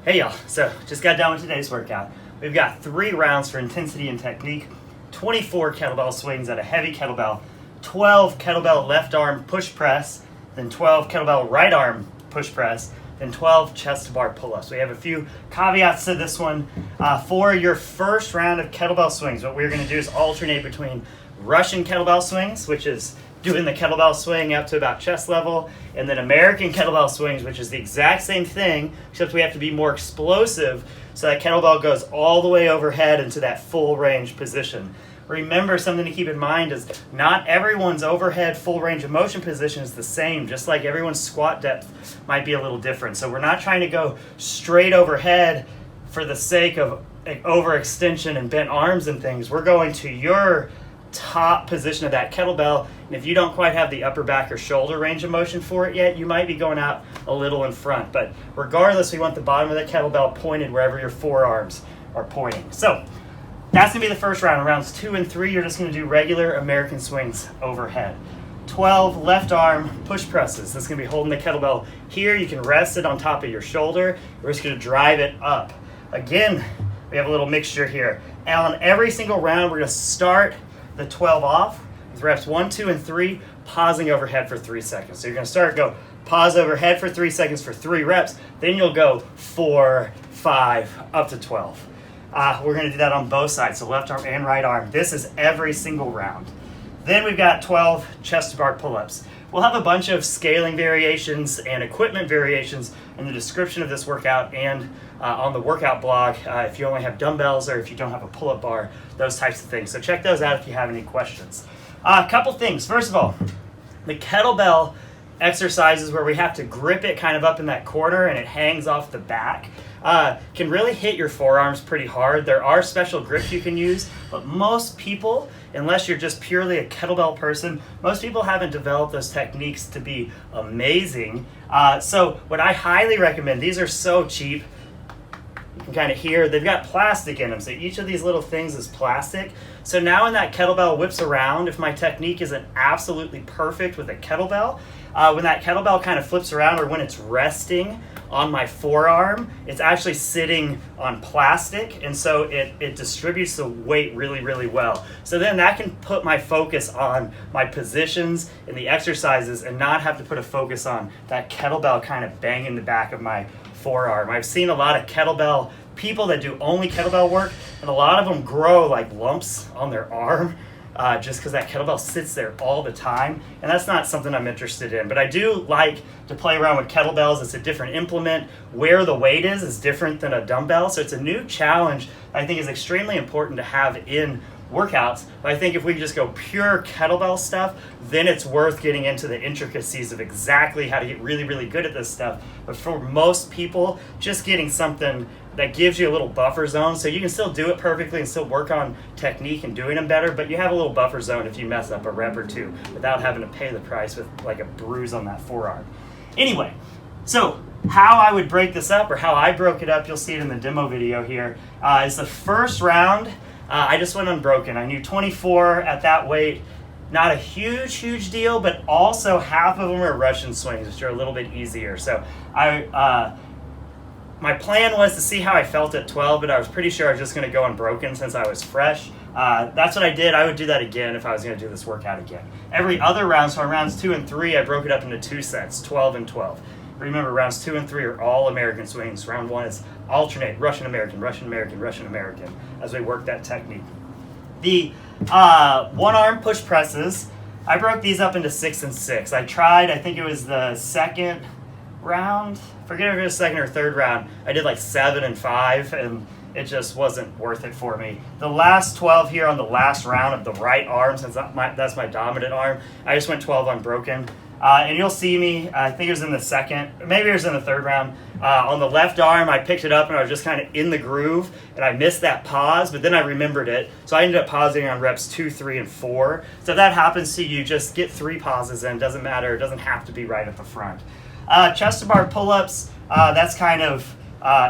Hey y'all, so just got done with today's workout. We've got 3 rounds for intensity and technique, 24 kettlebell swings at a heavy kettlebell, 12 kettlebell left arm push press, then 12 kettlebell right arm push press, then 12 chest to bar pull-ups. We have a few caveats to this one. For your first round of kettlebell swings, what we're gonna do is alternate between Russian kettlebell swings, which is doing the kettlebell swing up to about chest level, and then American kettlebell swings, which is the exact same thing, except we have to be more explosive so that kettlebell goes all the way overhead into that full range position. Remember, something to keep in mind is not everyone's overhead full range of motion position is the same, just like everyone's squat depth might be a little different. So we're not trying to go straight overhead for the sake of overextension and bent arms and things. We're going to your top position of that kettlebell, and if you don't quite have the upper back or shoulder range of motion for it yet, you might be going out a little in front. But regardless, we want the bottom of the kettlebell pointed wherever your forearms are pointing. So that's gonna be the first round. Rounds 2 and 3, you're just gonna do regular American swings overhead. 12 left arm push presses. That's gonna be holding the kettlebell here. You can rest it on top of your shoulder. We're just gonna drive it up. Again, we have a little mixture here. And on every single round, we're gonna start the 12 off with reps 1, 2, and 3, pausing overhead for 3 seconds. So you're gonna go pause overhead for 3 seconds for 3 reps, then you'll go 4, 5, up to 12. We're gonna do that on both sides, so left arm and right arm. This is every single round. Then we've got 12 chest to bar pull-ups. We'll have a bunch of scaling variations and equipment variations in the description of this workout and on the workout blog if you only have dumbbells or if you don't have a pull-up bar, those types of things. So check those out if you have any questions. A couple things. First of all, the kettlebell exercises where we have to grip it kind of up in that corner and it hangs off the back can really hit your forearms pretty hard. There are special grips you can use, but most people, unless you're just purely a kettlebell person, most people haven't developed those techniques to be amazing. So what I highly recommend, these are so cheap, you can kind of hear, they've got plastic in them, so each of these little things is plastic. So now when that kettlebell whips around, if my technique isn't absolutely perfect with a kettlebell, when that kettlebell kind of flips around or when it's resting on my forearm, it's actually sitting on plastic, and so it distributes the weight really, really well. So then that can put my focus on my positions in the exercises and not have to put a focus on that kettlebell kind of banging the back of my forearm. I've seen a lot of kettlebell people that do only kettlebell work, and a lot of them grow like lumps on their arm just because that kettlebell sits there all the time, and that's not something I'm interested in. But I do like to play around with kettlebells. It's a different implement. Where the weight is different than a dumbbell, so it's a new challenge I think is extremely important to have in workouts. But I think if we just go pure kettlebell stuff, then it's worth getting into the intricacies of exactly how to get really, really good at this stuff. But for most people, just getting something that gives you a little buffer zone, so you can still do it perfectly and still work on technique and doing them better, but you have a little buffer zone if you mess up a rep or two without having to pay the price with like a bruise on that forearm. Anyway, so how I would break this up, or how I broke it up, you'll see it in the demo video here, is the first round, I just went unbroken. I knew 24 at that weight, not a huge deal, but also half of them are Russian swings, which are a little bit easier. So my plan was to see how I felt at 12, but I was pretty sure I was just going to go unbroken since I was fresh. That's what I did. I would do that again if I was going to do this workout again. Every other round, so on rounds 2 and 3, I broke it up into 2 sets, 12 and 12. Remember, rounds 2 and 3 are all American swings. Round 1 is alternate, Russian American, Russian American, Russian American, as we work that technique. The one arm push presses, I broke these up into 6 and 6. I tried, I think it was the second round, forget if it was second or third round, I did like 7 and 5, and it just wasn't worth it for me. The last 12 here on the last round of the right arm, since that's my dominant arm, I just went 12 unbroken. And you'll see me, I think it was in the second, maybe it was in the third round. On the left arm, I picked it up and I was just kind of in the groove, and I missed that pause, but then I remembered it. So I ended up pausing on reps 2, 3, and 4. So if that happens to you, just get 3 pauses in, doesn't matter, it doesn't have to be right at the front. Chest to bar pull-ups, that's kind of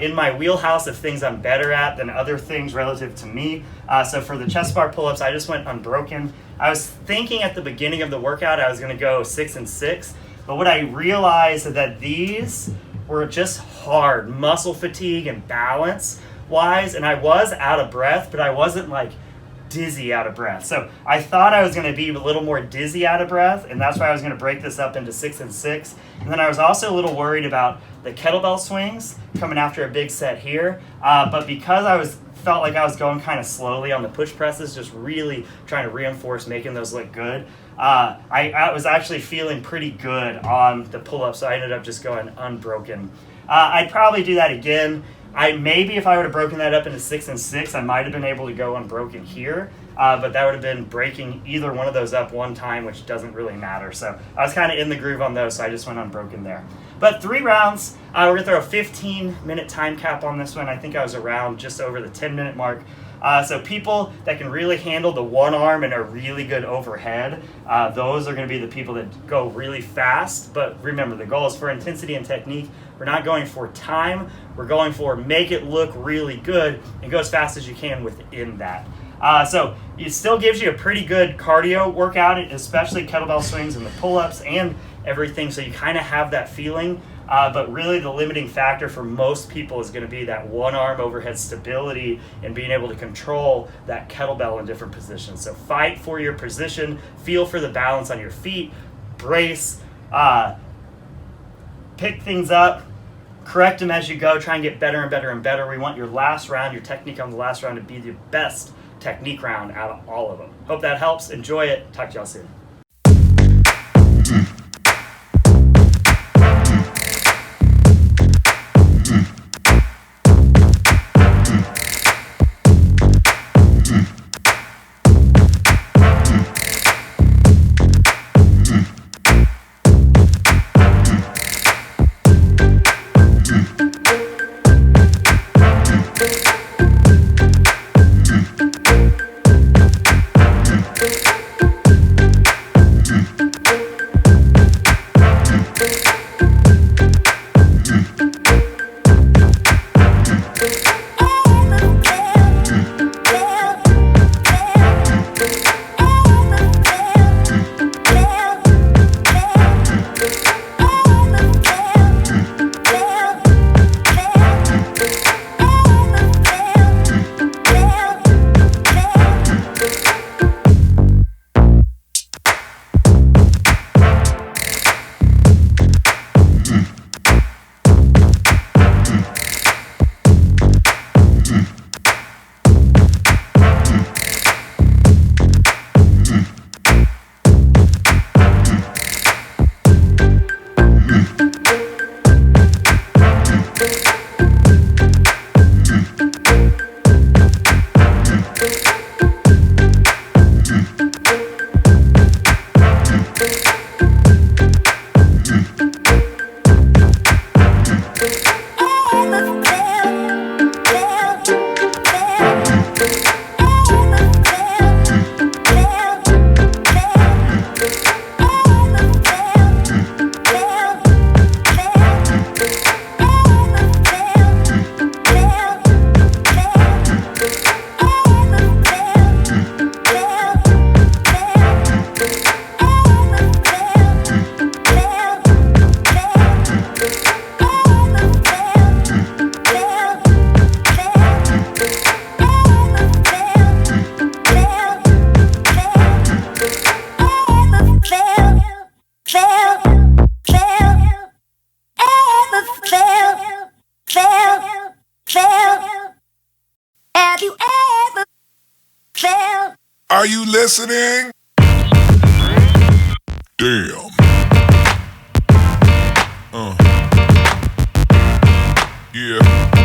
in my wheelhouse of things I'm better at than other things relative to me. So for the chest bar pull-ups, I just went unbroken. I was thinking at the beginning of the workout I was going to go 6 and 6, but what I realized is that these were just hard, muscle fatigue and balance wise, and I was out of breath, but I wasn't like dizzy out of breath. So I thought I was going to be a little more dizzy out of breath, and that's why I was going to break this up into 6 and 6. And then I was also a little worried about the kettlebell swings coming after a big set here, but because felt like I was going kind of slowly on the push presses, just really trying to reinforce making those look good, I was actually feeling pretty good on the pull-up, so I ended up just going unbroken. I'd probably do that again. Maybe if I would have broken that up into 6 and 6, I might have been able to go unbroken here, but that would have been breaking either one of those up one time, which doesn't really matter. So I was kind of in the groove on those, so I just went unbroken there. But 3 rounds, we're going to throw a 15-minute time cap on this one. I think I was around just over the 10-minute mark. So people that can really handle the one arm and are really good overhead, those are going to be the people that go really fast. But remember, the goal is for intensity and technique. We're not going for time. We're going for make it look really good and go as fast as you can within that. So it still gives you a pretty good cardio workout, especially kettlebell swings and the pull-ups and everything. So you kind of have that feeling. But really the limiting factor for most people is going to be that one arm overhead stability and being able to control that kettlebell in different positions. So fight for your position, feel for the balance on your feet, brace, pick things up, correct them as you go, try and get better and better and better. We want your last round, your technique on the last round to be the best technique round out of all of them. Hope that helps. Enjoy it. Talk to y'all soon. Are you listening? Damn. Yeah.